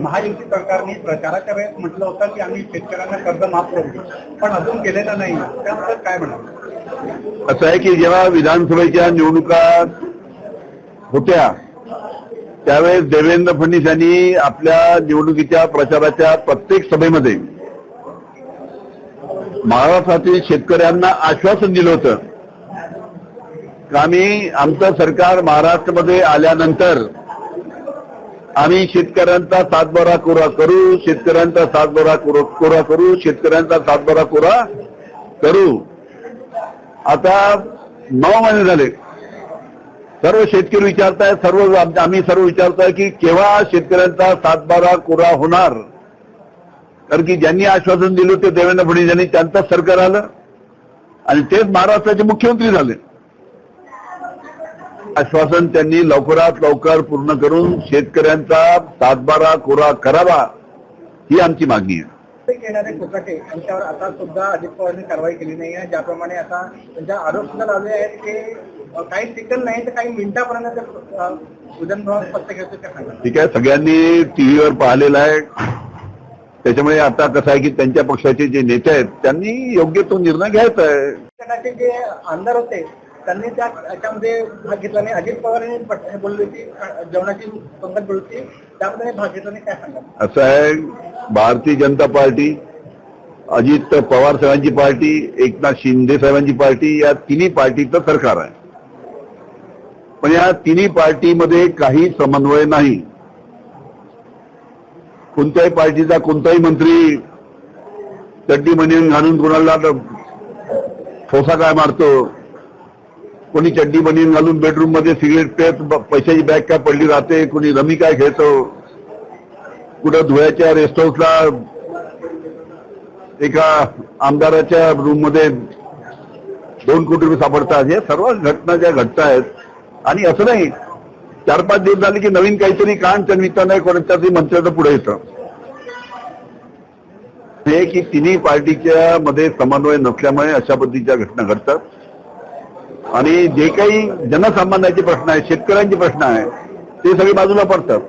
महायुती सरकारने प्रचाराच्या वेळेस म्हटलं होतं की आम्ही शेतकऱ्यांना कर्ज माफ करू, पण अजून केलेलं नाही. त्याबद्दल काय म्हणाल? असं आहे की जेव्हा विधानसभेच्या निवडणुका होत्या त्यावेळेस देवेंद्र फडणवीस यांनी आपल्या निवडणुकीच्या प्रचाराच्या प्रत्येक सभेमध्ये महाराष्ट्रातील शेतकऱ्यांना आश्वासन दिलं होतं की आम्ही आमचं सरकार महाराष्ट्रामध्ये आल्यानंतर आम्ही शेतकऱ्यांचा सातबारा कोरा करू, शेतकऱ्यांचा सातबारा कोरा करू, शेतकऱ्यांचा सातबारा कोरा करू. आता 9 महिने झाले. सर्व शेतकरी विचारतायत, आम्ही सर्व विचारतोय की केव्हा शेतकऱ्यांचा सातबारा कोरा होणार. कारण की ज्यांनी आश्वासन दिलं ते देवेंद्र फडणवीस यांनी त्यांचं सरकार आलं आणि तेच महाराष्ट्राचे मुख्यमंत्री झाले. आश्वासन त्यांनी लवकरात लवकर पूर्ण करून शेतकऱ्यांचा सातबारा कोरा करावा ही आमची मागणी आहे. येणारे कोकाटे यांच्यावर आता सुद्धा अजित पवारांनी कारवाई केली नाही आहे. ज्याप्रमाणे आता त्यांच्या आरोप सुद्धा लावले आहेत की काही सेकंद नाही तर काही मिनिटापर्यंत विधानभवन स्पष्ट घेतो ते सांगा. ठीक आहे, सगळ्यांनी टीव्हीवर पाहिलेलं आहे. त्याच्यामुळे आता कसं आहे की त्यांच्या पक्षाचे जे नेते आहेत त्यांनी योग्य तो निर्णय घ्यायचा आहे. गटाचे जे आमदार होते त्यांनी त्याच्यामध्ये भाग घेतला नाही. अजित पवार यांनी बोलली होती जेवणाची पंगत बोलली होती, त्यामध्ये भाग घेतला नाही. काय सांगा? असं आहे, भारतीय जनता पार्टी, अजित पवार साहेबांची पार्टी, एकनाथ शिंदे साहेबांची पार्टी, या तिन्ही पार्टीचं सरकार आहे. पण या तिन्ही पार्टीमध्ये काही समन्वय नाही. कोणत्याही पार्टीचा कोणताही मंत्री चड्डी बनियन घालून कोणाला ठोसा काय मारतो, कोणी चड्डी बनियन घालून बेडरूम मध्ये सिगरेट पेत पैशाची बॅग काय पडली राहते, कोणी रमी काय खेळतो, कुठं धुळ्याच्या रेस्ट हाऊसला एका आमदाराच्या रूम मध्ये 2 कोटी रुपये सापडतात. हे सर्व घटना ज्या घडतायत. आणि असं नाही 4-5 दिवस झाले की नवीन काहीतरी कांड निमित्तानं कोणत्यातरी मंत्र्याचं पुढे येतं. हे की तिन्ही पार्टीच्या मध्ये समन्वय नसल्यामुळे अशा पद्धतीच्या घटना घडतात. आणि जे काही जनसामान्याचे प्रश्न आहेत, शेतकऱ्यांचे प्रश्न आहेत, ते सगळे बाजूला पडतात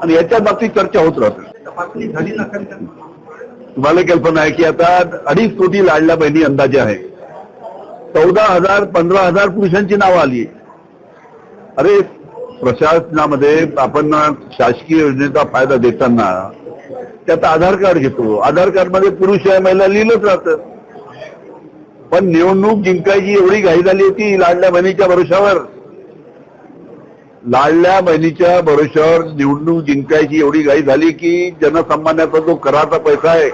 आणि याच्या बाबतीत चर्चा होत राहते. तपासणी झाली नसेल तर तुम्हाला कल्पना आहे की आता 2.5 कोटी लाडल्या बहिणी अंदाजे आहे. 14,000 15,000 पुरुषांची नावं आली. अरे प्रशासनामध्ये आपण शासकीय योजनेचा फायदा देताना त्यात आधार कार्ड घेतो. आधार कार्ड मध्ये पुरुष आहे महिला लिहिलंच राहतं. पण निवडणूक जिंकायची एवढी घाई झाली होती लाडल्या बहिणीच्या भरोशावर. लाडल्या बहिणीच्या भरोशावर निवडणूक जिंकायची एवढी घाई झाली की जनसामान्याचा जो कराचा पैसा आहे,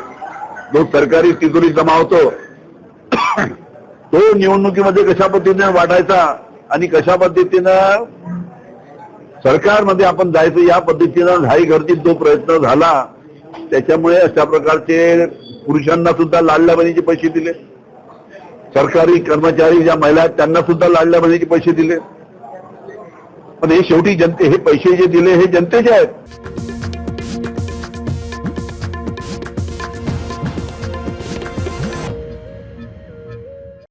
जो सरकारी तिजोरी जमा होतो, तो निवडणुकीमध्ये कशा पद्धतीने वाटायचा आणि कशा पद्धतीनं सरकारमध्ये आपण जायचं या पद्धतीनं घाई गर्दीत जो प्रयत्न झाला, त्याच्यामुळे अशा प्रकारचे पुरुषांना सुद्धा लाडल्या बहिणीचे पैसे दिले. सरकारी कर्मचारी ज्या महिला आहेत त्यांना सुद्धा लाडल्या बहिणीचे पैसे दिले. पण हे शेवटी हे पैसे जे दिले हे जनतेचे आहेत.